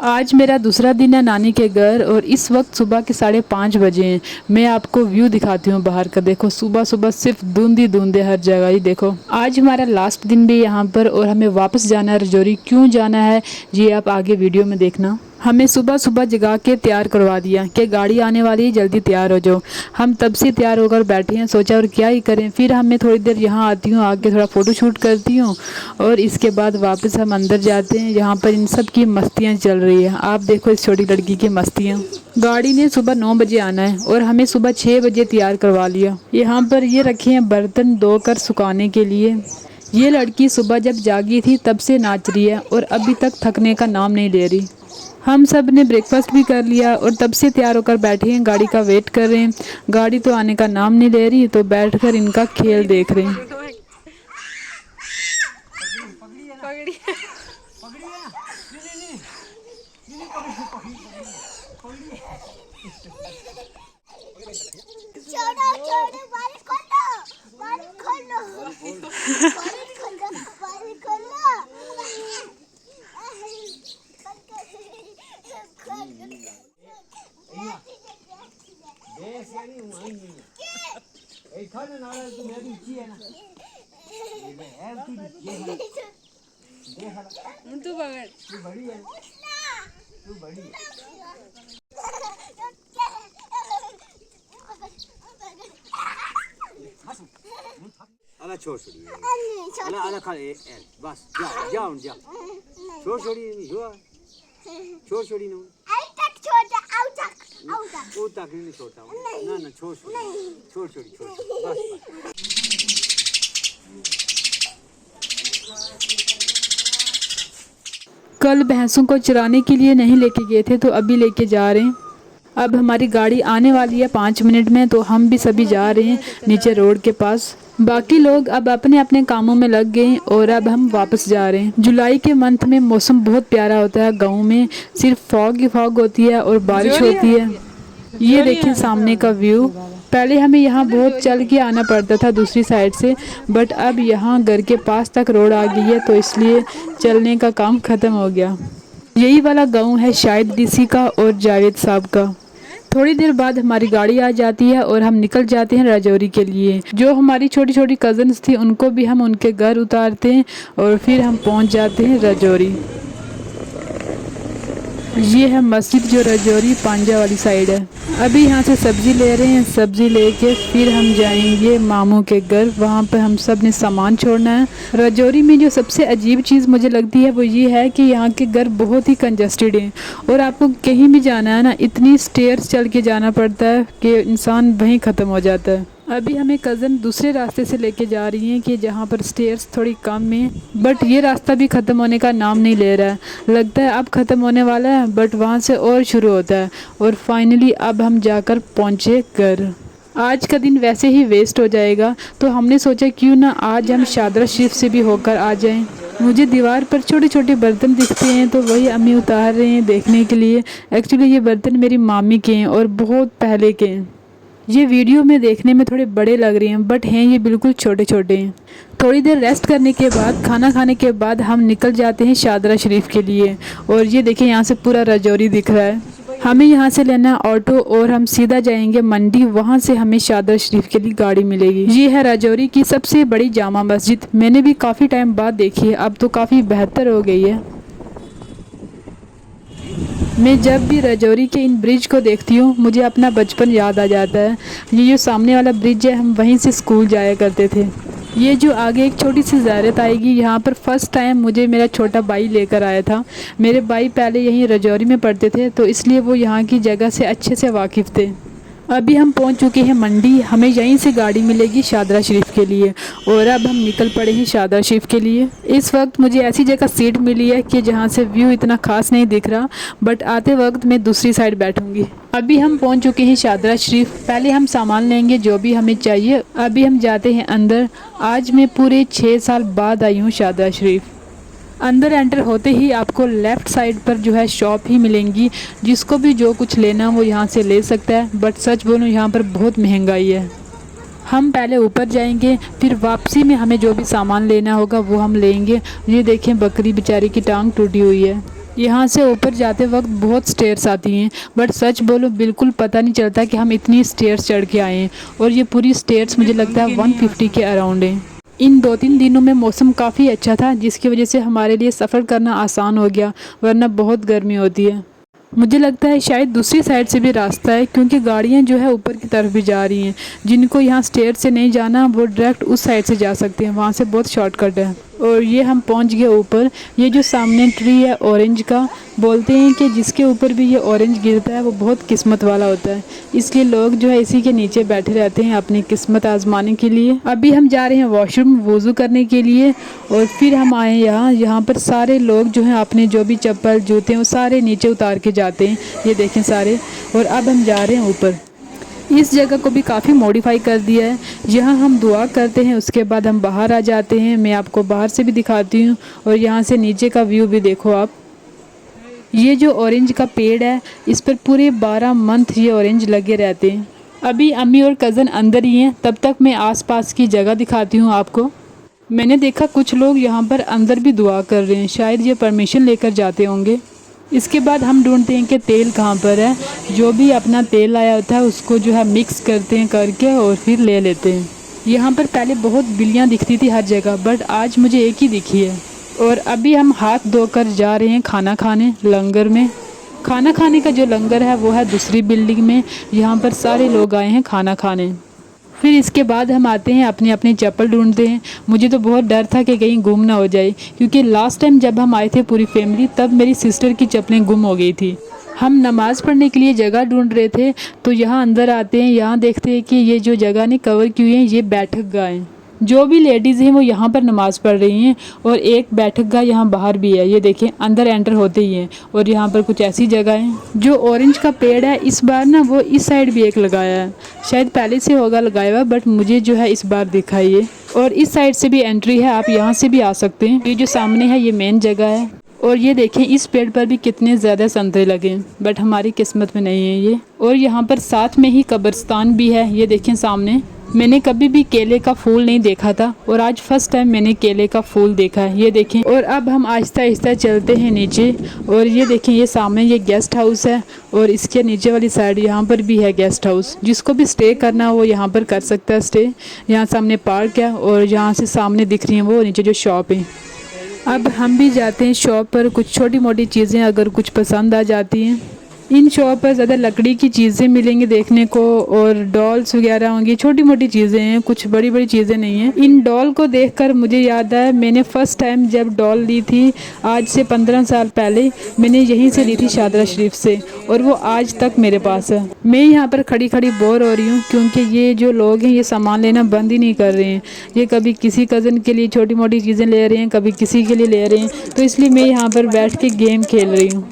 आज मेरा दूसरा दिन है नानी के घर और इस वक्त सुबह के 5:30 बजे हैं। मैं आपको व्यू दिखाती हूँ बाहर का। देखो सुबह सुबह सिर्फ धुंध ही धुंध है हर जगह ही। देखो आज हमारा लास्ट दिन भी यहाँ पर और हमें वापस जाना है रजौरी। क्यों जाना है ये आप आगे वीडियो में देखना। हमें सुबह सुबह जगा के तैयार करवा दिया कि गाड़ी आने वाली है, जल्दी तैयार हो जाओ। हम तब से तैयार होकर बैठे हैं, सोचा और क्या ही करें। फिर हमें थोड़ी देर यहाँ आती हूँ, आके थोड़ा फ़ोटो शूट करती हूँ और इसके बाद वापस हम अंदर जाते हैं। यहाँ पर इन सब की मस्तियाँ चल रही है। आप देखो इस छोटी लड़की की मस्तियाँ। गाड़ी ने सुबह 9 बजे आना है और हमें सुबह 6 बजे तैयार करवा लिया। यहाँ पर ये रखे हैं बर्तन धोकर सुखाने के लिए। ये लड़की सुबह जब जागी थी तब से नाच रही है और अभी तक थकने का नाम नहीं ले रही। हम सब ने ब्रेकफास्ट भी कर लिया और तब से तैयार होकर बैठे हैं, गाड़ी का वेट कर रहे हैं। गाड़ी तो आने का नाम नहीं ले रही, तो बैठकर इनका खेल देख रहे हैं। तू बगड़ तू बड़ी है, तू बड़ी है। अला छोड़ छोड़ी अला अला खा ए बस जा जा जा छोड़ छोड़ी नहीं हुआ छोड़ छोड़ी नहीं आई तक छोड़ आउ तक वो तक नहीं छोड़ता ना ना छोड़ छोड़ छोड़ी छोड़ बस कल भैंसों को चराने के लिए नहीं लेके गए थे, तो अभी लेके जा रहे हैं। अब हमारी गाड़ी आने वाली है 5 मिनट में, तो हम भी सभी जा रहे हैं नीचे रोड के पास। बाकी लोग अब अपने अपने कामों में लग गए और अब हम वापस जा रहे हैं। जुलाई के मंथ में मौसम बहुत प्यारा होता है। गाँव में सिर्फ फॉग ही फॉग होती है और बारिश होती है। ये देखिए सामने का व्यू। पहले हमें यहाँ बहुत चल के आना पड़ता था दूसरी साइड से, बट अब यहाँ घर के पास तक रोड आ गई है, तो इसलिए चलने का काम ख़त्म हो गया। यही वाला गांव है शायद डीसी का और जावेद साहब का। थोड़ी देर बाद हमारी गाड़ी आ जाती है और हम निकल जाते हैं राजौरी के लिए। जो हमारी छोटी छोटी कज़न्स थी उनको भी हम उनके घर उतारते हैं और फिर हम पहुंच जाते हैं राजौरी। ये है मस्जिद जो राजौरी पांजा वाली साइड है। अभी यहाँ से सब्ज़ी ले रहे हैं, सब्ज़ी लेके फिर हम जाएंगे मामू के घर। वहाँ पर हम सब ने सामान छोड़ना है। राजौरी में जो सबसे अजीब चीज़ मुझे लगती है वो ये है कि यहाँ के घर बहुत ही कंजस्टेड हैं और आपको कहीं भी जाना है ना, इतनी स्टेयर्स चल के जाना पड़ता है कि इंसान वहीं ख़त्म हो जाता है। अभी हमें कज़न दूसरे रास्ते से लेके जा रही हैं कि जहाँ पर स्टेयर्स थोड़ी कम है, बट ये रास्ता भी ख़त्म होने का नाम नहीं ले रहा है। लगता है अब ख़त्म होने वाला है, बट वहाँ से और शुरू होता है। और फाइनली अब हम जाकर पहुँचे घर। आज का दिन वैसे ही वेस्ट हो जाएगा, तो हमने सोचा क्यों ना आज हम शादरा शरीफ से भी होकर आ जाएं। मुझे दीवार पर छोटे छोटे बर्तन दिखते हैं, तो वही अम्मी उतार रहे हैं देखने के लिए। एक्चुअली ये बर्तन मेरी मामी के हैं और बहुत पहले के हैं। ये वीडियो में देखने में थोड़े बड़े लग रहे हैं, बट हैं ये बिल्कुल छोटे छोटे हैं। थोड़ी देर रेस्ट करने के बाद, खाना खाने के बाद हम निकल जाते हैं शादरा शरीफ के लिए। और ये देखिए यहाँ से पूरा राजौरी दिख रहा है। हमें यहाँ से लेना है ऑटो और हम सीधा जाएंगे मंडी। वहाँ से हमें शादरा शरीफ के लिए गाड़ी मिलेगी। ये है राजौरी की सबसे बड़ी जामा मस्जिद। मैंने भी काफ़ी टाइम बाद देखी है, अब तो काफ़ी बेहतर हो गई है। मैं जब भी राजौरी के इन ब्रिज को देखती हूँ मुझे अपना बचपन याद आ जाता है। ये जो सामने वाला ब्रिज है, हम वहीं से स्कूल जाया करते थे। ये जो आगे एक छोटी सी ज़ारत आएगी, यहाँ पर फर्स्ट टाइम मुझे मेरा छोटा भाई लेकर आया था। मेरे भाई पहले यहीं राजौरी में पढ़ते थे, तो इसलिए वो यहाँ की जगह से अच्छे से वाकिफ़ थे। अभी हम पहुंच चुके हैं मंडी। हमें यहीं से गाड़ी मिलेगी शादरा शरीफ के लिए और अब हम निकल पड़े हैं शादरा शरीफ के लिए। इस वक्त मुझे ऐसी जगह सीट मिली है कि जहां से व्यू इतना खास नहीं दिख रहा, बट आते वक्त मैं दूसरी साइड बैठूंगी। अभी हम पहुंच चुके हैं शादरा शरीफ। पहले हम सामान लेंगे जो भी हमें चाहिए। अभी हम जाते हैं अंदर। आज मैं पूरे 6 साल बाद आई हूँ शादरा शरीफ। अंदर एंटर होते ही आपको लेफ़्ट साइड पर जो है शॉप ही मिलेंगी। जिसको भी जो कुछ लेना वो यहाँ से ले सकता है, बट सच बोलूँ यहाँ पर बहुत महंगाई है। हम पहले ऊपर जाएंगे, फिर वापसी में हमें जो भी सामान लेना होगा वो हम लेंगे। ये देखें बकरी बेचारी की टांग टूटी हुई है। यहाँ से ऊपर जाते वक्त बहुत स्टेयर्स आती हैं, बट सच बोलो बिल्कुल पता नहीं चलता कि हम इतनी स्टेयर्स चढ़ के आए हैं। और ये पूरी स्टेयर्स मुझे लगता है 150 के अराउंड है। इन 2-3 दिनों में मौसम काफ़ी अच्छा था, जिसकी वजह से हमारे लिए सफ़र करना आसान हो गया, वरना बहुत गर्मी होती है। मुझे लगता है शायद दूसरी साइड से भी रास्ता है, क्योंकि गाड़ियाँ जो है ऊपर की तरफ भी जा रही हैं। जिनको यहाँ स्टेयर से नहीं जाना वो डायरेक्ट उस साइड से जा सकते हैं, वहाँ से बहुत शॉर्टकट है। और ये हम पहुँच गए ऊपर। ये जो सामने ट्री है ऑरेंज का, बोलते हैं कि जिसके ऊपर भी ये ऑरेंज गिरता है वो बहुत किस्मत वाला होता है, इसलिए लोग जो है इसी के नीचे बैठे रहते हैं अपनी किस्मत आजमाने के लिए। अभी हम जा रहे हैं वॉशरूम वज़ू करने के लिए, और फिर हम आए यहाँ पर सारे लोग जो हैं अपने जो भी चप्पल जूते हैं वो सारे नीचे उतार के जाते हैं, ये देखें सारे। और अब हम जा रहे हैं ऊपर। इस जगह को भी काफ़ी मॉडिफाई कर दिया है। यहाँ हम दुआ करते हैं, उसके बाद हम बाहर आ जाते हैं। मैं आपको बाहर से भी दिखाती हूँ, और यहाँ से नीचे का व्यू भी देखो आप। ये जो ऑरेंज का पेड़ है, इस पर पूरे 12 मंथ ये ऑरेंज लगे रहते हैं। अभी अम्मी और कज़न अंदर ही हैं, तब तक मैं आसपास की जगह दिखाती हूँ आपको। मैंने देखा कुछ लोग यहाँ पर अंदर भी दुआ कर रहे हैं, शायद ये परमिशन लेकर जाते होंगे। इसके बाद हम ढूंढते हैं कि तेल कहाँ पर है। जो भी अपना तेल आया होता है उसको जो है मिक्स करते हैं करके, और फिर ले लेते हैं। यहाँ पर पहले बहुत बिल्लियाँ दिखती थी हर जगह, बट आज मुझे एक ही दिखी है। और अभी हम हाथ धोकर जा रहे हैं खाना खाने लंगर में। खाना खाने का जो लंगर है वो है दूसरी बिल्डिंग में। यहाँ पर सारे लोग आए हैं खाना खाने। फिर इसके बाद हम आते हैं अपनी अपनी चप्पल ढूंढते हैं। मुझे तो बहुत डर था कि कहीं गुम ना हो जाए, क्योंकि लास्ट टाइम जब हम आए थे पूरी फैमिली, तब मेरी सिस्टर की चप्पलें गुम हो गई थी। हम नमाज़ पढ़ने के लिए जगह ढूंढ रहे थे, तो यहाँ अंदर आते हैं। यहाँ देखते हैं कि ये जो जगह ने कवर की हुई है ये बैठक गाह है। जो भी लेडीज़ हैं वो यहाँ पर नमाज़ पढ़ रही हैं, और एक बैठक गाह यहाँ बाहर भी है, ये देखें अंदर एंटर होते ही हैं। और यहाँ पर कुछ ऐसी जगह है। जो ऑरेंज का पेड़ है इस बार ना वो इस साइड भी एक लगाया है, शायद पहले से होगा लगाया हुआ, बट मुझे जो है इस बार दिखा ये। और इस साइड से भी एंट्री है, आप यहाँ से भी आ सकते हैं। ये जो सामने है ये मेन जगह है। और ये देखें इस पेड़ पर भी कितने ज़्यादा संतरे लगे हैं, बट हमारी किस्मत में नहीं है ये। और यहाँ पर साथ में ही कब्रिस्तान भी है, ये देखें सामने। मैंने कभी भी केले का फूल नहीं देखा था, और आज फर्स्ट टाइम मैंने केले का फूल देखा है, ये देखें। और अब हम आहिस्ता आहिस्ता चलते हैं नीचे। और ये देखें ये सामने ये गेस्ट हाउस है, और इसके नीचे वाली साइड यहाँ पर भी है गेस्ट हाउस। जिसको भी स्टे करना हो वो यहाँ पर कर सकता है स्टे। यहाँ सामने पार्क है, और यहाँ से सामने दिख रही हैं वो नीचे जो शॉप है। अब हम भी जाते हैं शॉप पर, कुछ छोटी मोटी चीज़ें अगर कुछ पसंद आ जाती हैं। इन शॉप पर ज़्यादा लकड़ी की चीज़ें मिलेंगी देखने को, और डॉल्स वगैरह होंगी, छोटी मोटी चीज़ें हैं, कुछ बड़ी बड़ी चीज़ें नहीं हैं। इन डॉल को देखकर मुझे याद आया, मैंने फ़र्स्ट टाइम जब डॉल ली थी आज से 15 साल पहले, मैंने यहीं से ली थी शादरा शरीफ से, और वो आज तक मेरे पास है। मैं यहाँ पर खड़ी खड़ी बोर हो रही हूँ, क्योंकि ये जो लोग हैं ये सामान लेना बंद ही नहीं कर रहे हैं। ये कभी किसी कज़न के लिए छोटी मोटी चीज़ें ले रहे हैं, कभी किसी के लिए ले रहे हैं, तो इसलिए मैं यहाँ पर बैठ के गेम खेल रही हूँ।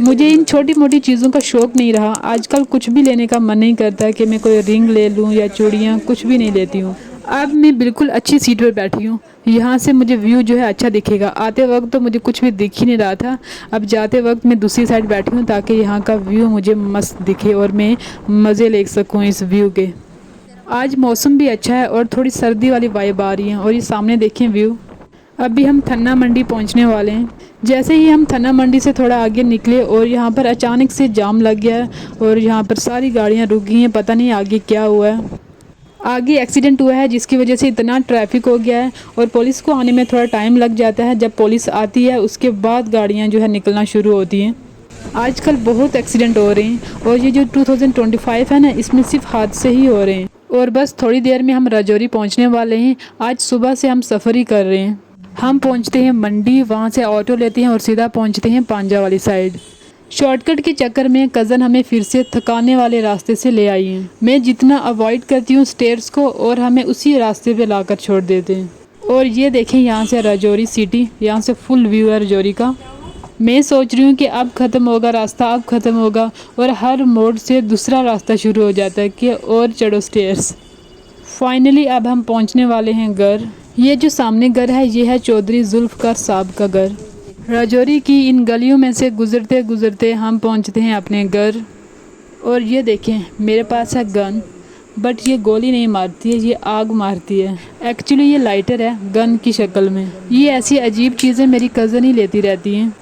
मुझे इन छोटी मोटी चीज़ों का शौक़ नहीं रहा। आजकल कुछ भी लेने का मन नहीं करता कि मैं कोई रिंग ले लूँ या चूड़ियाँ, कुछ भी नहीं लेती हूँ। अब मैं बिल्कुल अच्छी सीट पर बैठी हूँ, यहाँ से मुझे व्यू जो है अच्छा दिखेगा। आते वक्त तो मुझे कुछ भी दिख ही नहीं रहा था, अब जाते वक्त मैं दूसरी साइड बैठी हूँ ताकि यहाँ का व्यू मुझे मस्त दिखे और मैं मज़े ले सकूँ इस व्यू के। आज मौसम भी अच्छा है और थोड़ी सर्दी वाली वाइब आ रही है। और ये सामने देखें व्यू। अभी हम थन्ना मंडी पहुंचने वाले हैं। जैसे ही हम थन्ना मंडी से थोड़ा आगे निकले और यहाँ पर अचानक से जाम लग गया है और यहाँ पर सारी गाड़ियाँ रुक गई हैं, पता नहीं आगे क्या हुआ है। आगे एक्सीडेंट हुआ है जिसकी वजह से इतना ट्रैफिक हो गया है और पुलिस को आने में थोड़ा टाइम लग जाता है। जब पुलिस आती है उसके बाद गाड़ियाँ जो है निकलना शुरू होती हैं। आजकल बहुत एक्सीडेंट हो रहे हैं और ये जो 2025 है ना, इसमें सिर्फ हादसे ही हो रहे हैं। और बस थोड़ी देर में हम राजौरी पहुंचने वाले हैं। आज सुबह से हम सफ़र ही कर रहे हैं। हम पहुंचते हैं मंडी, वहां से ऑटो लेते हैं और सीधा पहुंचते हैं पांजा वाली साइड। शॉर्टकट के चक्कर में कज़न हमें फिर से थकाने वाले रास्ते से ले आई हैं। मैं जितना अवॉइड करती हूँ स्टेयर्स को और हमें उसी रास्ते पे लाकर छोड़ देते हैं। और ये देखें यहाँ से राजौरी सिटी, यहाँ से फुल व्यू है राजौरी का। मैं सोच रही हूँ कि अब ख़त्म होगा रास्ता, अब ख़त्म होगा, और हर मोड़ से दूसरा रास्ता शुरू हो जाता है कि और चढ़ो स्टेयर्स। फाइनली अब हम पहुँचने वाले हैं घर। ये जो सामने घर है ये है चौधरी जुल्फ़कार साहब का घर। राजौरी की इन गलियों में से गुज़रते गुज़रते हम पहुँचते हैं अपने घर। और ये देखें मेरे पास है गन, बट ये गोली नहीं मारती है, ये आग मारती है। एक्चुअली ये लाइटर है गन की शक्ल में। ये ऐसी अजीब चीज़ें मेरी कज़न ही लेती रहती हैं।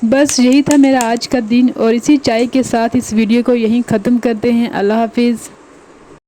बस यही था मेरा आज का दिन और इसी चाय के साथ इस वीडियो को यहीं ख़त्म करते हैं। अल्लाह हाफिज़।